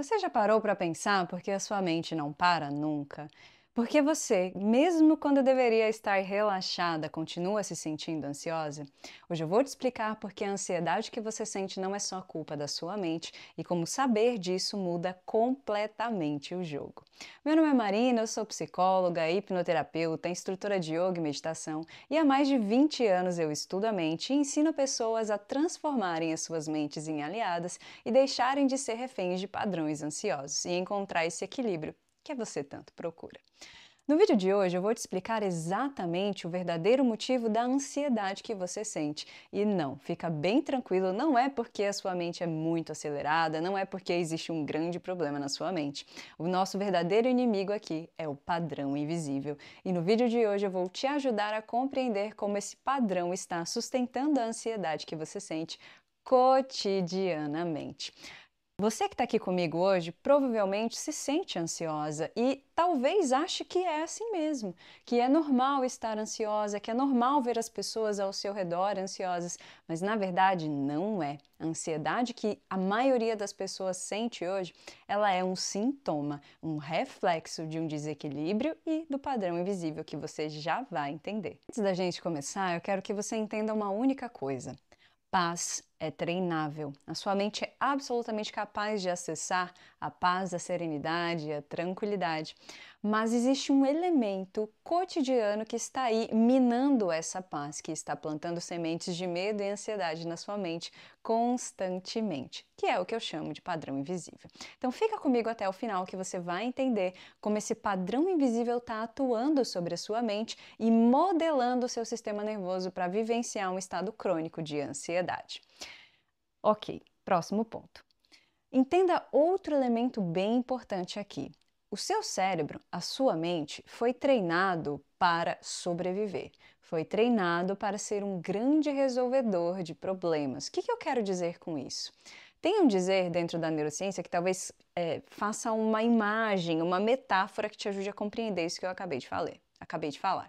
Você já parou para pensar por que a sua mente não para nunca? Porque você, mesmo quando deveria estar relaxada, continua se sentindo ansiosa? Hoje eu vou te explicar porque a ansiedade que você sente não é só culpa da sua mente e como saber disso muda completamente o jogo. Meu nome é Marina, eu sou psicóloga, hipnoterapeuta, instrutora de yoga e meditação e há mais de 20 anos eu estudo a mente e ensino pessoas a transformarem as suas mentes em aliadas e deixarem de ser reféns de padrões ansiosos e encontrar esse equilíbrio que você tanto procura. No vídeo de hoje eu vou te explicar exatamente o verdadeiro motivo da ansiedade que você sente. E não, fica bem tranquilo, não é porque a sua mente é muito acelerada, não é porque existe um grande problema na sua mente. O nosso verdadeiro inimigo aqui é o padrão invisível. E no vídeo de hoje eu vou te ajudar a compreender como esse padrão está sustentando a ansiedade que você sente cotidianamente. Você que está aqui comigo hoje provavelmente se sente ansiosa e talvez ache que é assim mesmo, que é normal estar ansiosa, que é normal ver as pessoas ao seu redor ansiosas, mas na verdade não é. A ansiedade que a maioria das pessoas sente hoje, ela é um sintoma, um reflexo de um desequilíbrio e do padrão invisível que você já vai entender. Antes da gente começar, eu quero que você entenda uma única coisa. Paz é treinável. A sua mente é absolutamente capaz de acessar a paz, a serenidade, a tranquilidade. Mas existe um elemento cotidiano que está aí minando essa paz, que está plantando sementes de medo e ansiedade na sua mente constantemente, que é o que eu chamo de padrão invisível. Então fica comigo até o final que você vai entender como esse padrão invisível está atuando sobre a sua mente e modelando o seu sistema nervoso para vivenciar um estado crônico de ansiedade. Ok, próximo ponto. Entenda outro elemento bem importante aqui. O seu cérebro, a sua mente, foi treinado para sobreviver. Foi treinado para ser um grande resolvedor de problemas. O que eu quero dizer com isso? Tem um dizer dentro da neurociência que talvez faça uma imagem, uma metáfora que te ajude a compreender isso que eu acabei de falar.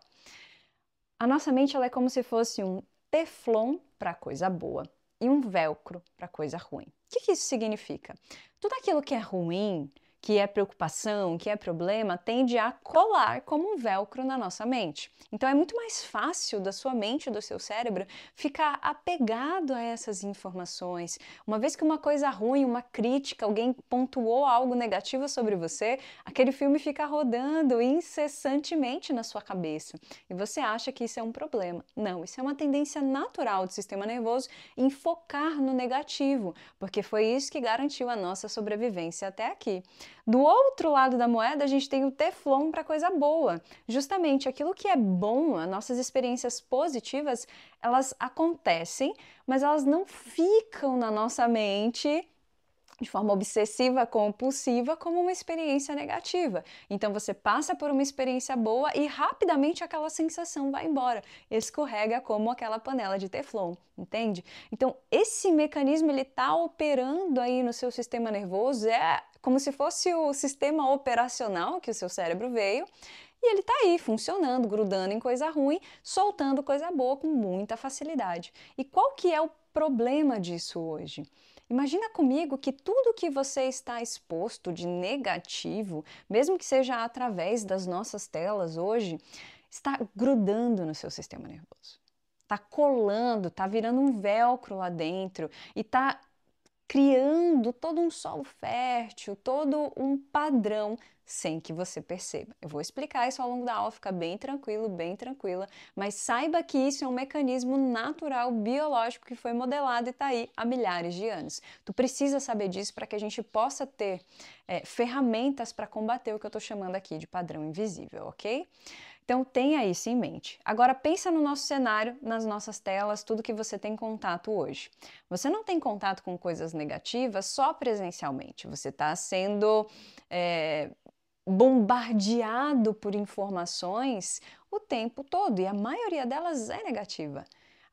A nossa mente ela é como se fosse um teflon para coisa boa e um velcro para coisa ruim. O que isso significa? Tudo aquilo que é ruim, que é preocupação, que é problema, tende a colar como um velcro na nossa mente. Então é muito mais fácil da sua mente, do seu cérebro, ficar apegado a essas informações. Uma vez que uma coisa ruim, uma crítica, alguém pontuou algo negativo sobre você, aquele filme fica rodando incessantemente na sua cabeça. E você acha que isso é um problema. Não, isso é uma tendência natural do sistema nervoso em focar no negativo, porque foi isso que garantiu a nossa sobrevivência até aqui. Do outro lado da moeda, a gente tem o teflon para coisa boa. Justamente aquilo que é bom, as nossas experiências positivas, elas acontecem, mas elas não ficam na nossa mente de forma obsessiva, compulsiva, como uma experiência negativa. Então você passa por uma experiência boa e rapidamente aquela sensação vai embora, escorrega como aquela panela de teflon, entende? Então esse mecanismo ele está operando aí no seu sistema nervoso, é como se fosse o sistema operacional que o seu cérebro veio. E ele está aí, funcionando, grudando em coisa ruim, soltando coisa boa com muita facilidade. E qual que é o problema disso hoje? Imagina comigo que tudo que você está exposto de negativo, mesmo que seja através das nossas telas hoje, está grudando no seu sistema nervoso. Está colando, está virando um velcro lá dentro e está criando todo um solo fértil, todo um padrão sem que você perceba. Eu vou explicar isso ao longo da aula, fica bem tranquilo, bem tranquila, mas saiba que isso é um mecanismo natural, biológico, que foi modelado e está aí há milhares de anos. Tu precisa saber disso para que a gente possa ter ferramentas para combater o que eu estou chamando aqui de padrão invisível, ok? Então tenha isso em mente. Agora pensa no nosso cenário, nas nossas telas, tudo que você tem contato hoje. Você não tem contato com coisas negativas só presencialmente. Você está sendo bombardeado por informações o tempo todo e a maioria delas é negativa.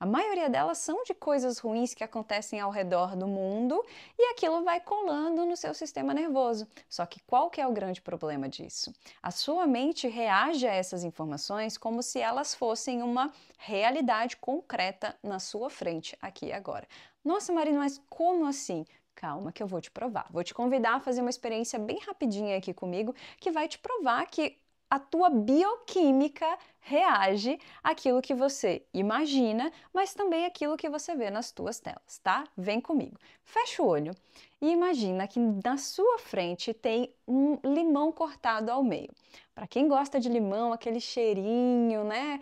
A maioria delas são de coisas ruins que acontecem ao redor do mundo e aquilo vai colando no seu sistema nervoso. Só que qual que é o grande problema disso? A sua mente reage a essas informações como se elas fossem uma realidade concreta na sua frente, aqui e agora. Nossa, Marina, mas como assim? Calma que eu vou te provar. Vou te convidar a fazer uma experiência bem rapidinha aqui comigo, que vai te provar que a tua bioquímica reage àquilo que você imagina, mas também àquilo que você vê nas tuas telas, tá? Vem comigo. Fecha o olho e imagina que na sua frente tem um limão cortado ao meio. Para quem gosta de limão, aquele cheirinho, né?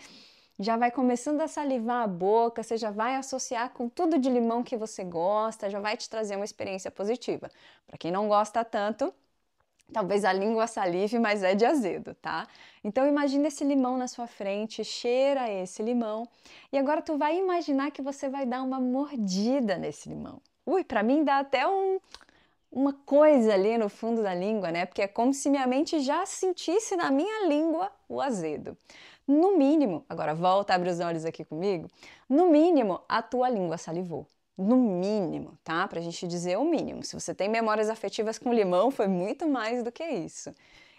Já vai começando a salivar a boca, você já vai associar com tudo de limão que você gosta, já vai te trazer uma experiência positiva. Para quem não gosta tanto, talvez a língua salive, mas é de azedo, tá? Então imagina esse limão na sua frente, cheira esse limão e agora tu vai imaginar que você vai dar uma mordida nesse limão. Ui, para mim dá até uma coisa ali no fundo da língua, né? Porque é como se minha mente já sentisse na minha língua o azedo. No mínimo, agora volta, abre os olhos aqui comigo, no mínimo a tua língua salivou. No mínimo, tá? Pra gente dizer o mínimo. Se você tem memórias afetivas com limão, foi muito mais do que isso.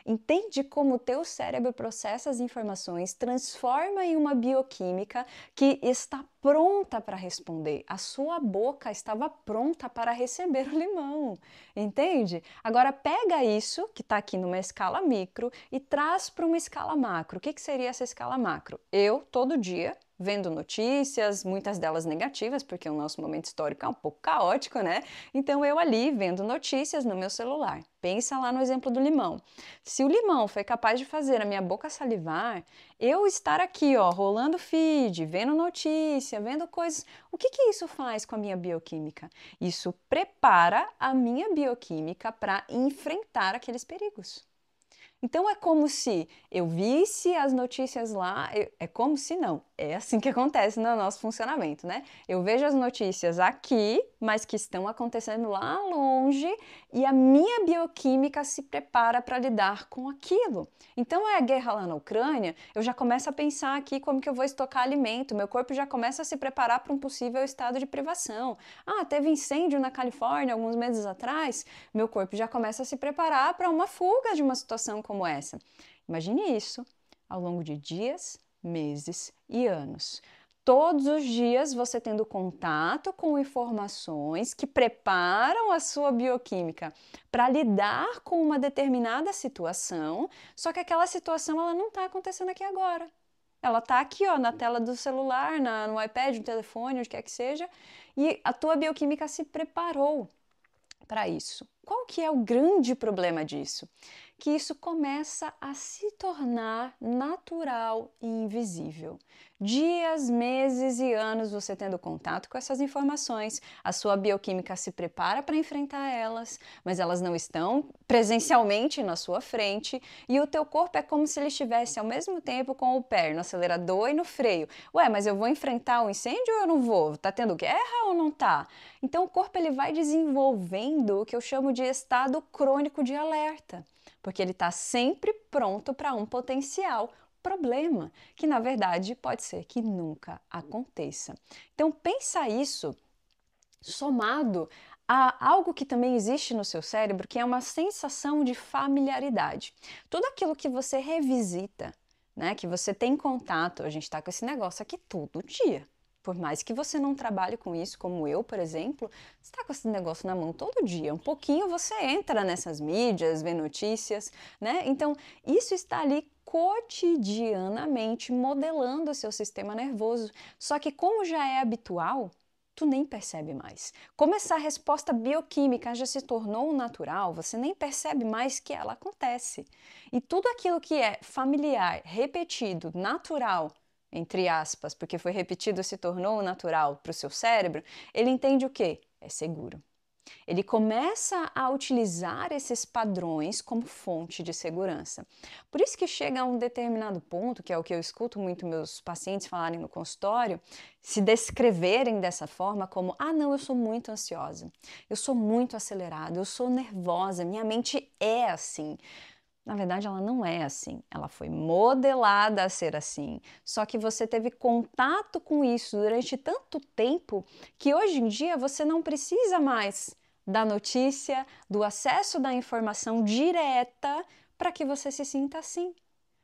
Entende como o teu cérebro processa as informações, transforma em uma bioquímica que está pronta para responder. A sua boca estava pronta para receber o limão, entende? Agora pega isso, que está aqui numa escala micro, e traz para uma escala macro. O que seria essa escala macro? Eu, todo dia, vendo notícias, muitas delas negativas, porque o nosso momento histórico é um pouco caótico, né? Então eu ali vendo notícias no meu celular. Pensa lá no exemplo do limão. Se o limão foi capaz de fazer a minha boca salivar, eu estar aqui, ó, rolando feed, vendo notícia, vendo coisas, o que isso faz com a minha bioquímica? Isso prepara a minha bioquímica para enfrentar aqueles perigos. Então é como se eu visse as notícias lá, é como se não, é assim que acontece no nosso funcionamento, né? Eu vejo as notícias aqui, mas que estão acontecendo lá longe e a minha bioquímica se prepara para lidar com aquilo. Então é a guerra lá na Ucrânia, eu já começo a pensar aqui como que eu vou estocar alimento, meu corpo já começa a se preparar para um possível estado de privação. Ah, teve incêndio na Califórnia alguns meses atrás, meu corpo já começa a se preparar para uma fuga de uma situação como essa. Imagine isso ao longo de dias, meses e anos. Todos os dias você tendo contato com informações que preparam a sua bioquímica para lidar com uma determinada situação, só que aquela situação ela não está acontecendo aqui agora. Ela está aqui, ó, na tela do celular, no iPad, no telefone, onde quer que seja, e a tua bioquímica se preparou para isso. Qual que é o grande problema disso? Que isso começa a se tornar natural e invisível. Dias, meses e anos você tendo contato com essas informações, a sua bioquímica se prepara para enfrentar elas, mas elas não estão presencialmente na sua frente e o teu corpo é como se ele estivesse ao mesmo tempo com o pé no acelerador e no freio. Ué, mas eu vou enfrentar o incêndio ou eu não vou? Tá tendo guerra ou não tá? Então o corpo ele vai desenvolvendo o que eu chamo de estado crônico de alerta, porque ele está sempre pronto para um potencial problema, que na verdade pode ser que nunca aconteça. Então pensa isso somado a algo que também existe no seu cérebro, que é uma sensação de familiaridade. Tudo aquilo que você revisita, né, que você tem contato, a gente está com esse negócio aqui todo dia. Por mais que você não trabalhe com isso, como eu, por exemplo, você está com esse negócio na mão todo dia. Um pouquinho você entra nessas mídias, vê notícias, né? Então, isso está ali cotidianamente modelando o seu sistema nervoso. Só que como já é habitual, tu nem percebe mais. Como essa resposta bioquímica já se tornou natural, você nem percebe mais que ela acontece. E tudo aquilo que é familiar, repetido, natural, entre aspas, porque foi repetido e se tornou natural para o seu cérebro, ele entende o quê? É seguro. Ele começa a utilizar esses padrões como fonte de segurança. Por isso que chega a um determinado ponto, que é o que eu escuto muito meus pacientes falarem no consultório, se descreverem dessa forma como, ah não, eu sou muito ansiosa, eu sou muito acelerada, eu sou nervosa, minha mente é assim. Na verdade, ela não é assim. Ela foi modelada a ser assim. Só que você teve contato com isso durante tanto tempo que hoje em dia você não precisa mais da notícia, do acesso da informação direta para que você se sinta assim.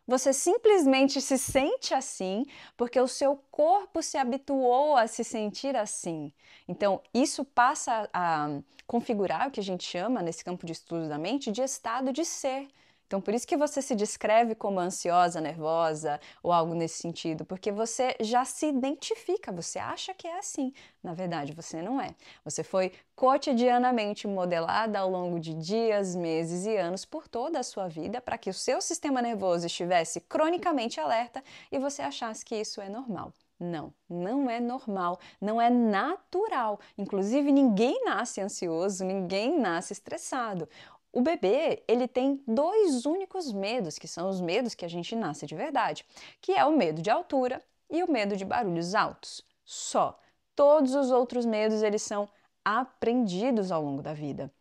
Você simplesmente se sente assim porque o seu corpo se habituou a se sentir assim. Então, isso passa a configurar o que a gente chama, nesse campo de estudo da mente, de estado de ser. Então, por isso que você se descreve como ansiosa, nervosa ou algo nesse sentido, porque você já se identifica, você acha que é assim. Na verdade, você não é. Você foi cotidianamente modelada ao longo de dias, meses e anos por toda a sua vida para que o seu sistema nervoso estivesse cronicamente alerta e você achasse que isso é normal. Não, não é normal, não é natural. Inclusive, ninguém nasce ansioso, ninguém nasce estressado. O bebê, ele tem dois únicos medos, que são os medos que a gente nasce de verdade, que é o medo de altura e o medo de barulhos altos. Só. Todos os outros medos, eles são aprendidos ao longo da vida.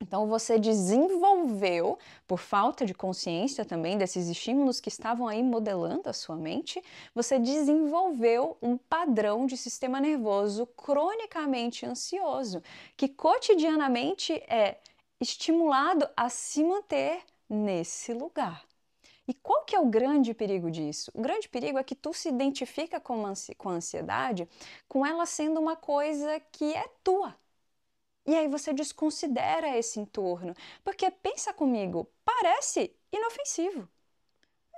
Então você desenvolveu, por falta de consciência também desses estímulos que estavam aí modelando a sua mente, você desenvolveu um padrão de sistema nervoso cronicamente ansioso, que cotidianamente é estimulado a se manter nesse lugar. E qual que é o grande perigo disso? O grande perigo é que tu se identifica com a ansiedade, com ela sendo uma coisa que é tua. E aí você desconsidera esse entorno, porque pensa comigo, parece inofensivo.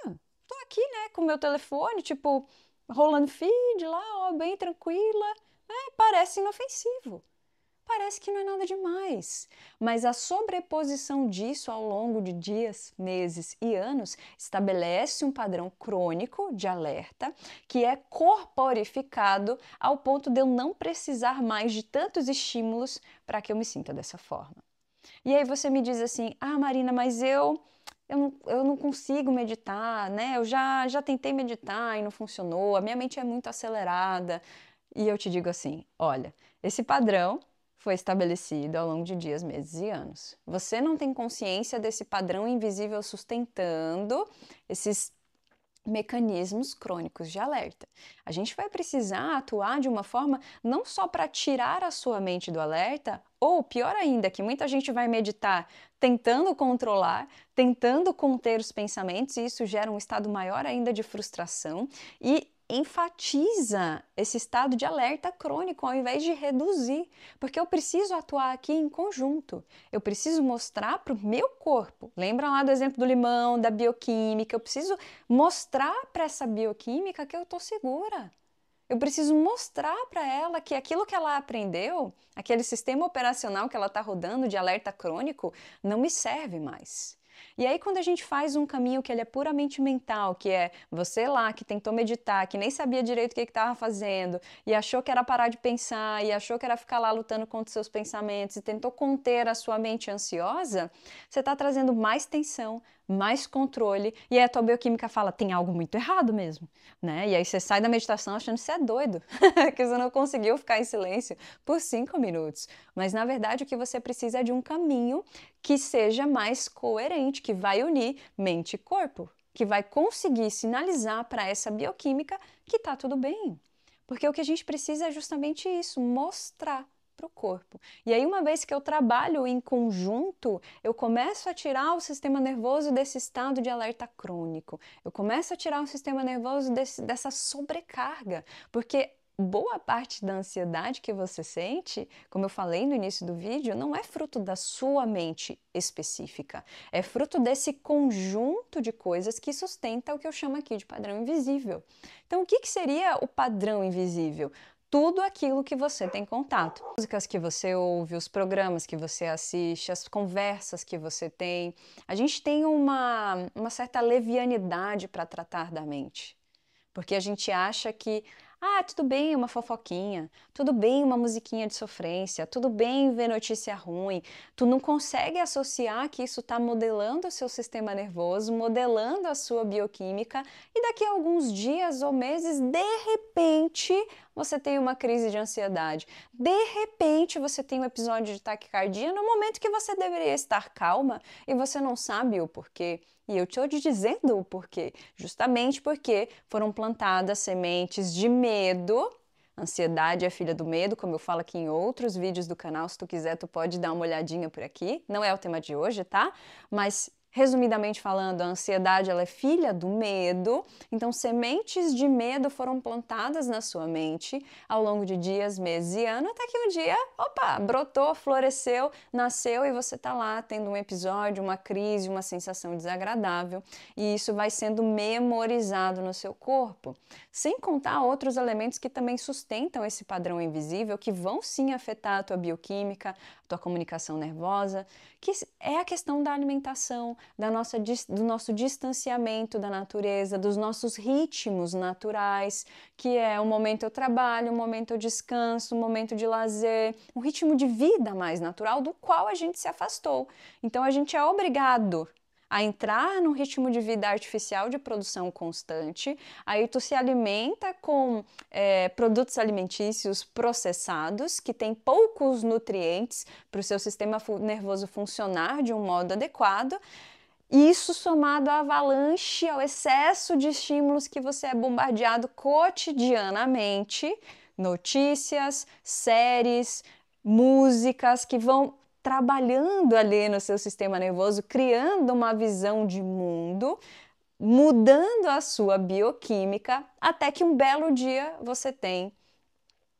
Tô aqui, né, com meu telefone, tipo, rolando feed lá, ó, bem tranquila, parece inofensivo. Parece que não é nada demais, mas a sobreposição disso ao longo de dias, meses e anos estabelece um padrão crônico de alerta que é corporificado ao ponto de eu não precisar mais de tantos estímulos para que eu me sinta dessa forma. E aí você me diz assim, Marina, mas eu não consigo meditar, né? Eu já tentei meditar e não funcionou, a minha mente é muito acelerada. E eu te digo assim, olha, esse padrão foi estabelecido ao longo de dias, meses e anos. Você não tem consciência desse padrão invisível sustentando esses mecanismos crônicos de alerta. A gente vai precisar atuar de uma forma não só para tirar a sua mente do alerta, ou pior ainda, que muita gente vai meditar tentando controlar, tentando conter os pensamentos, e isso gera um estado maior ainda de frustração e enfatiza esse estado de alerta crônico ao invés de reduzir, porque eu preciso atuar aqui em conjunto. Eu preciso mostrar para o meu corpo. Lembra lá do exemplo do limão, da bioquímica? Eu preciso mostrar para essa bioquímica que eu estou segura. Eu preciso mostrar para ela que aquilo que ela aprendeu, aquele sistema operacional que ela está rodando de alerta crônico, não me serve mais. E aí quando a gente faz um caminho que ele é puramente mental, que é você lá que tentou meditar, que nem sabia direito o que estava fazendo, e achou que era parar de pensar, e achou que era ficar lá lutando contra os seus pensamentos, e tentou conter a sua mente ansiosa, você está trazendo mais tensão, mais controle, e aí a tua bioquímica fala, tem algo muito errado mesmo, né? E aí você sai da meditação achando que você é doido, que você não conseguiu ficar em silêncio por 5 minutos. Mas na verdade o que você precisa é de um caminho que seja mais coerente, que vai unir mente e corpo, que vai conseguir sinalizar para essa bioquímica que tá tudo bem. Porque o que a gente precisa é justamente isso, mostrar para o corpo. E aí, uma vez que eu trabalho em conjunto, eu começo a tirar o sistema nervoso desse estado de alerta crônico. Eu começo a tirar o sistema nervoso dessa sobrecarga, porque boa parte da ansiedade que você sente, como eu falei no início do vídeo, não é fruto da sua mente específica, é fruto desse conjunto de coisas que sustenta o que eu chamo aqui de padrão invisível. Então, o que seria o padrão invisível? Tudo aquilo que você tem contato. As músicas que você ouve, os programas que você assiste, as conversas que você tem. A gente tem uma certa levianidade para tratar da mente. Porque a gente acha que, tudo bem uma fofoquinha, tudo bem uma musiquinha de sofrência, tudo bem ver notícia ruim. Tu não consegue associar que isso está modelando o seu sistema nervoso, modelando a sua bioquímica e daqui a alguns dias ou meses, de repente, você tem uma crise de ansiedade. De repente, você tem um episódio de taquicardia no momento que você deveria estar calma e você não sabe o porquê. E eu estou te dizendo o porquê, justamente porque foram plantadas sementes de medo. Ansiedade é filha do medo, como eu falo aqui em outros vídeos do canal. Se tu quiser, tu pode dar uma olhadinha por aqui. Não é o tema de hoje, tá? Mas Resumidamente falando, a ansiedade ela é filha do medo, então sementes de medo foram plantadas na sua mente ao longo de dias, meses e anos, até que um dia, opa, brotou, floresceu, nasceu e você está lá tendo um episódio, uma crise, uma sensação desagradável, e isso vai sendo memorizado no seu corpo. Sem contar outros elementos que também sustentam esse padrão invisível, que vão sim afetar a tua bioquímica, a tua comunicação nervosa, que é a questão da alimentação, do nosso distanciamento da natureza, dos nossos ritmos naturais, que é o momento eu trabalho, o momento eu descanso, o momento de lazer, um ritmo de vida mais natural do qual a gente se afastou. Então a gente é obrigado a entrar num ritmo de vida artificial de produção constante, aí tu se alimenta com produtos alimentícios processados, que têm poucos nutrientes para o seu sistema nervoso funcionar de um modo adequado, e isso somado à avalanche, ao excesso de estímulos que você é bombardeado cotidianamente, notícias, séries, músicas que vão trabalhando ali no seu sistema nervoso, criando uma visão de mundo, mudando a sua bioquímica, até que um belo dia você tem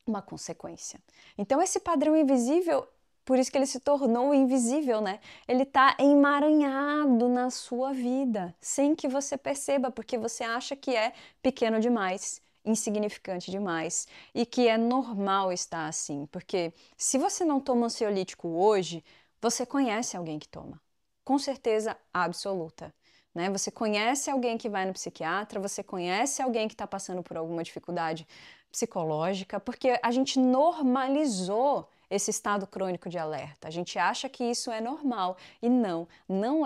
uma consequência. Então esse padrão invisível, por isso que ele se tornou invisível, né? Ele está emaranhado na sua vida, sem que você perceba, porque você acha que é pequeno demais, insignificante demais e que é normal estar assim, porque se você não toma ansiolítico hoje, você conhece alguém que toma, com certeza absoluta, né? Você conhece alguém que vai no psiquiatra, você conhece alguém que está passando por alguma dificuldade psicológica, porque a gente normalizou esse estado crônico de alerta. A gente acha que isso é normal e não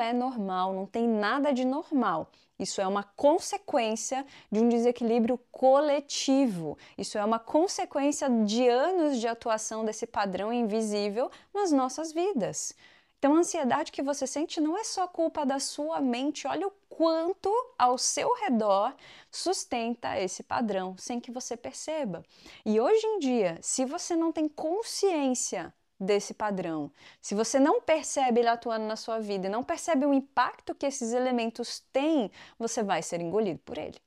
é normal, não tem nada de normal. Isso é uma consequência de um desequilíbrio coletivo. Isso é uma consequência de anos de atuação desse padrão invisível nas nossas vidas. Então, a ansiedade que você sente não é só culpa da sua mente, olha o quanto ao seu redor sustenta esse padrão, sem que você perceba. E hoje em dia, se você não tem consciência desse padrão, se você não percebe ele atuando na sua vida e não percebe o impacto que esses elementos têm, você vai ser engolido por ele.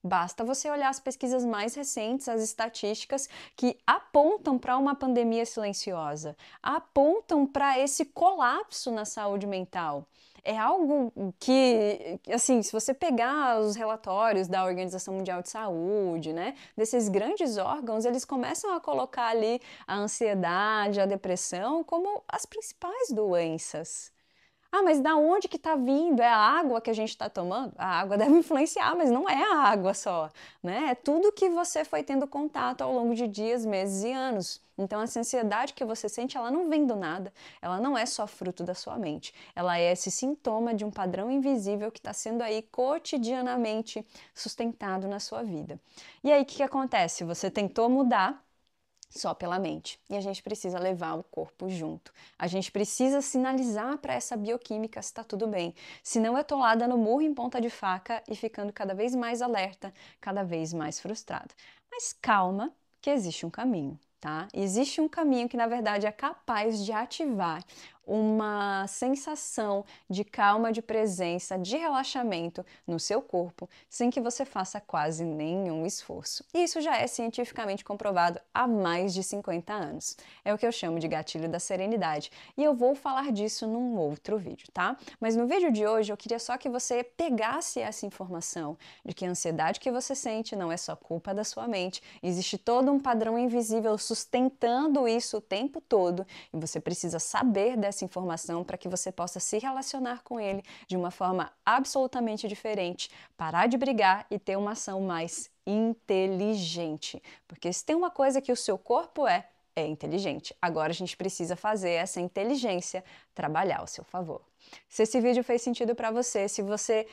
Basta você olhar as pesquisas mais recentes, as estatísticas que apontam para uma pandemia silenciosa, apontam para esse colapso na saúde mental. É algo que, assim, se você pegar os relatórios da Organização Mundial de Saúde, né, desses grandes órgãos, eles começam a colocar ali a ansiedade, a depressão como as principais doenças. Ah, mas da onde que está vindo? É a água que a gente está tomando? A água deve influenciar, mas não é a água só, né? É tudo que você foi tendo contato ao longo de dias, meses e anos. Então, essa ansiedade que você sente, ela não vem do nada, ela não é só fruto da sua mente, ela é esse sintoma de um padrão invisível que está sendo aí cotidianamente sustentado na sua vida. E aí, o que acontece? Você tentou mudar só pela mente. E a gente precisa levar o corpo junto. A gente precisa sinalizar para essa bioquímica se está tudo bem. Senão eu tô lá dando murro em ponta de faca e ficando cada vez mais alerta, cada vez mais frustrada. Mas calma, que existe um caminho, tá? Existe um caminho que na verdade é capaz de ativar uma sensação de calma, de presença, de relaxamento no seu corpo, sem que você faça quase nenhum esforço. E isso já é cientificamente comprovado há mais de 50 anos. É o que eu chamo de gatilho da serenidade. E eu vou falar disso num outro vídeo, tá? Mas no vídeo de hoje eu queria só que você pegasse essa informação de que a ansiedade que você sente não é só culpa da sua mente, existe todo um padrão invisível sustentando isso o tempo todo e você precisa saber dessa informação para que você possa se relacionar com ele de uma forma absolutamente diferente, parar de brigar e ter uma ação mais inteligente. Porque se tem uma coisa que o seu corpo é inteligente. Agora a gente precisa fazer essa inteligência trabalhar ao seu favor. Se esse vídeo fez sentido para você, se você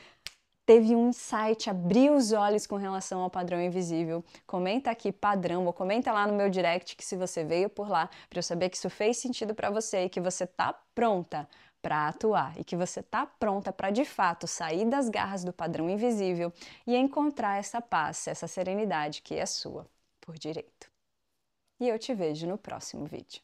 teve um insight, abriu os olhos com relação ao padrão invisível, comenta aqui padrão ou comenta lá no meu direct que se você veio por lá, para eu saber que isso fez sentido para você e que você tá pronta para atuar e que você tá pronta para de fato sair das garras do padrão invisível e encontrar essa paz, essa serenidade que é sua por direito. E eu te vejo no próximo vídeo.